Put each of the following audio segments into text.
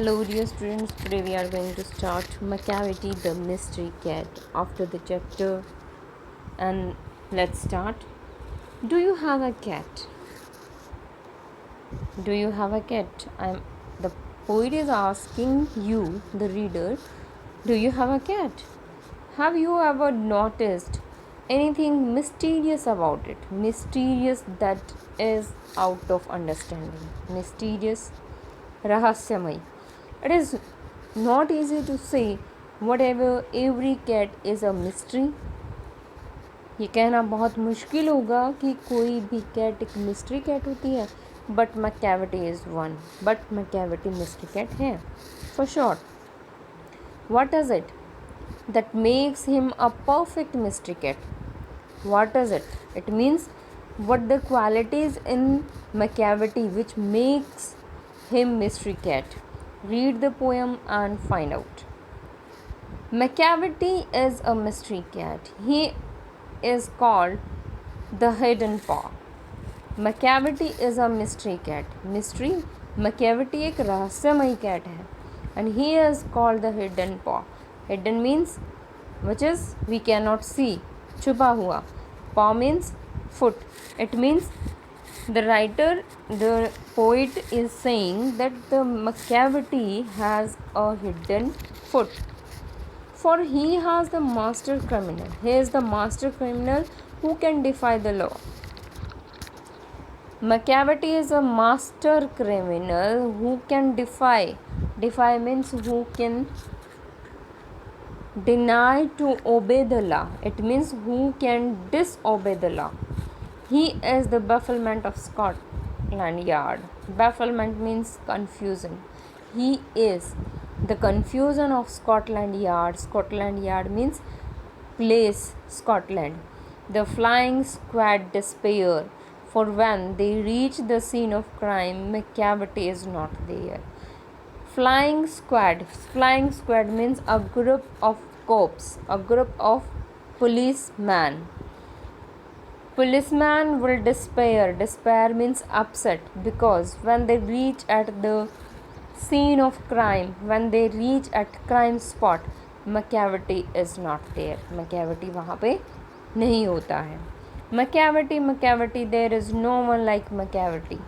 Hello, dear students. Today we are going to start Macavity the Mystery Cat after the chapter. And let's start. Do you have a cat? Do you have a cat? The poet is asking you, the reader, do you have a cat? Have you ever noticed anything mysterious about it? Mysterious that is out of understanding. Mysterious, rahasyamayी. It is not easy to say whatever every cat is a mystery. ये कहना बहुत मुश्किल होगा कि कोई भी cat एक mystery cat होती है. But Macavity is one. But Macavity mystery cat है for sure. What is it that makes him a perfect mystery cat? What is it? It means what the qualities in Macavity which makes him mystery cat. Read the poem and find out. Macavity is a mystery cat. He is called the hidden paw. Macavity is a mystery cat. Mystery Macavity एक रहस्यमयी cat है. And he is called the hidden paw. Hidden means which is we cannot see. छुपा हुआ. Paw means foot. It means the poet is saying that the Macavity has a hidden foot. For he has the master criminal. He is the master criminal who can defy the law. Macavity is a master criminal who can defy. Defy means who can deny to obey the law. It means who can disobey the law. He is the bafflement of Scotland Yard. Bafflement means confusion. He is the confusion of Scotland Yard. Scotland Yard means place, Scotland. The flying squad despair, for when they reach the scene of crime, Macavity is not there. Flying squad. Flying squad means a group of cops, a group of policemen. Policeman will despair. Despair means upset because when they reach at the scene of crime, when they reach at crime spot, Macavity is not there. Macavity वहाँ पे नहीं होता है. Macavity, there is no one like Macavity.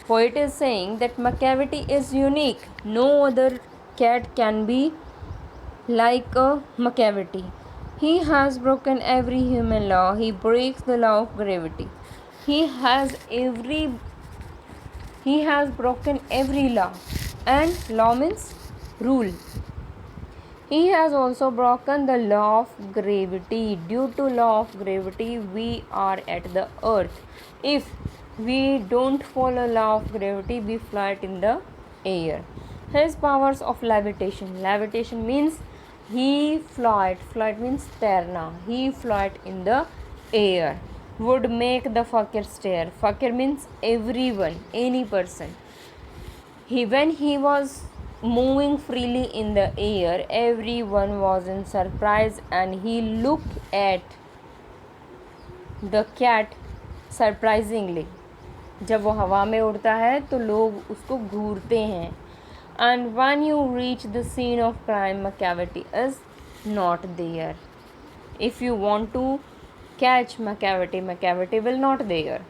Poet is saying that Macavity is unique. No other cat can be like a Macavity. He has broken every human law. He breaks the law of gravity. He has broken every law. And law means rule. He has also broken the law of gravity. Due to law of gravity, we are at the earth. If we don't follow law of gravity, we float in the air. His powers of levitation. Levitation means he float. Float means तैरना. He float in the air. Would make the fakir stare. Fakir means everyone, any person. When he was moving freely in the air, everyone was in surprise and he looked at the cat surprisingly. जब वो हवा में उड़ता है तो लोग उसको घूरते हैं. And when you reach the scene of crime, Macavity is not there. If you want to catch Macavity will not there.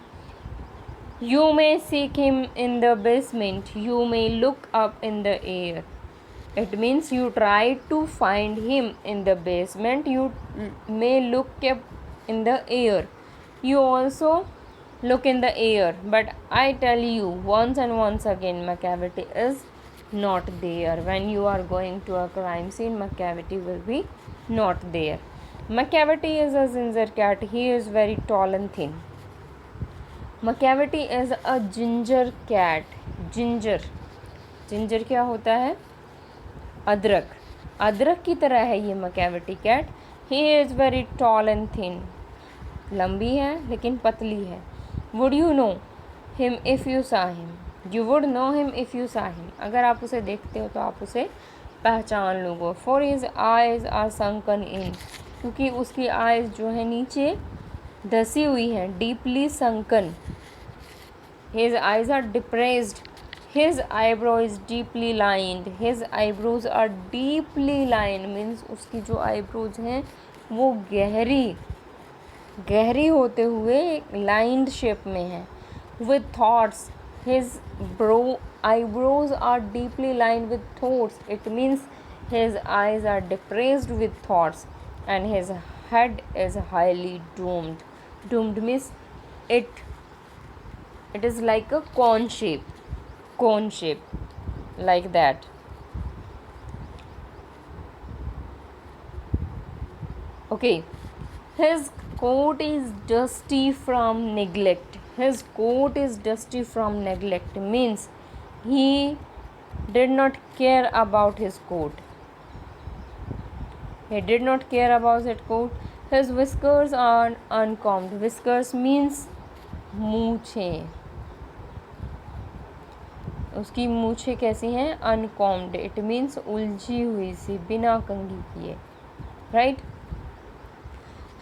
You may seek him in the basement. You may look up in the air. It means you try to find him in the basement. You may look up in the air. You also look in the air. But I tell you once and once again, Macavity is not there. When you are going to a crime scene, Macavity will be not there. Macavity is a ginger cat. He is very tall and thin. Macavity is a ginger cat. Ginger क्या होता है? अदरक. अदरक की तरह है ये Macavity cat. He is very tall and thin. लंबी है लेकिन पतली है. Would you know him if you saw him? You would know him if you saw him. अगर आप उसे देखते हो तो आप उसे पहचान लोगे. For his eyes are sunken in. क्योंकि उसकी eyes जो है नीचे धसी हुई हैं. Deeply sunken. His eyes are depressed. His eyebrow is deeply lined. His eyebrows are deeply lined means उसकी जो eyebrows हैं वो गहरी होते हुए lined shape में है. With thoughts, his eyebrows are deeply lined with thoughts. It means his eyes are depressed with thoughts and his head is highly doomed. Doomed means it is like a cone shape like that. Okay, his coat is dusty from neglect. His coat is dusty from neglect means he did not care about his coat. He did not care about that coat. His whiskers are uncombed. Whiskers means मूछें. उसकी मूछें कैसी हैं? अनकॉम्ड. It means उलझी हुई सी, बिना कंघी किए. Right.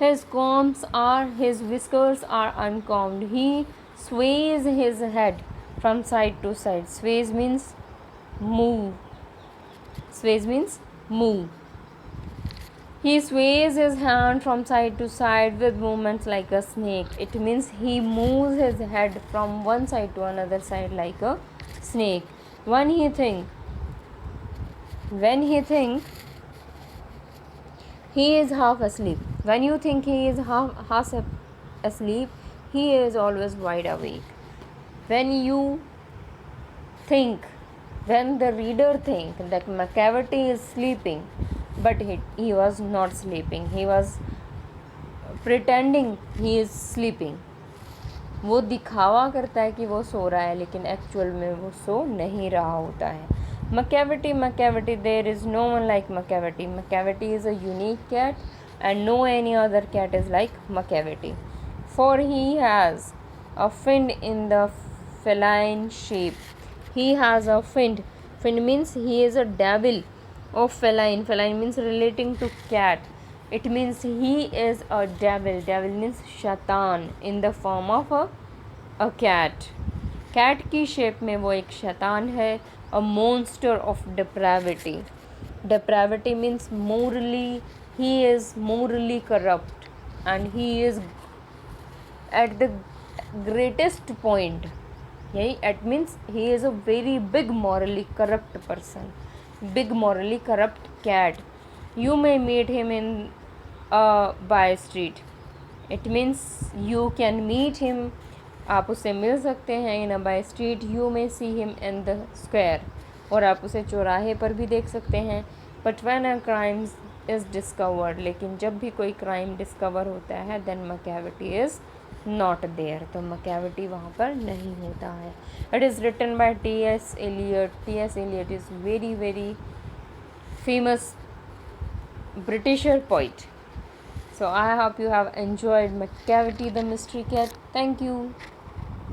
his whiskers are uncombed. He sways his head from side to side. Sways means move. He sways his hand from side to side with movements like a snake. It means he moves his head from one side to another side like a snake. When he think he is half asleep. When you think he is half asleep, he is always wide awake. When the reader think that Macavity is sleeping, but he was not sleeping. He was pretending he is sleeping. वो दिखावा करता है कि वो सो रहा है, लेकिन actual में वो सो नहीं रहा होता है. Macavity, there is no one like Macavity. Macavity is a unique cat and no any other cat is like Macavity. For he has a fin in the feline shape. He has a fin. Fin means he is a devil of feline. Feline means relating to cat. It means he is a devil. Devil means shaitan in the form of a cat. Cat की shape में वो एक शैतान है. A monster of depravity. Depravity means morally, he is morally corrupt and he is at the greatest point. It means he is a very big morally corrupt person, big morally corrupt cat. You may meet him in a by street. It means you can meet him. आप उससे मिल सकते हैं in a by street. You may see him in the square. और आप उसे चौराहे पर भी देख सकते हैं. But when a crime is discovered, लेकिन जब भी कोई क्राइम डिस्कवर होता है, then Macavity is not there. तो Macavity वहाँ पर नहीं होता है. It is written by T.S. Eliot. T.S. Eliot is very very famous Britisher poet. So I hope you have enjoyed Macavity the mystery cat. Thank you.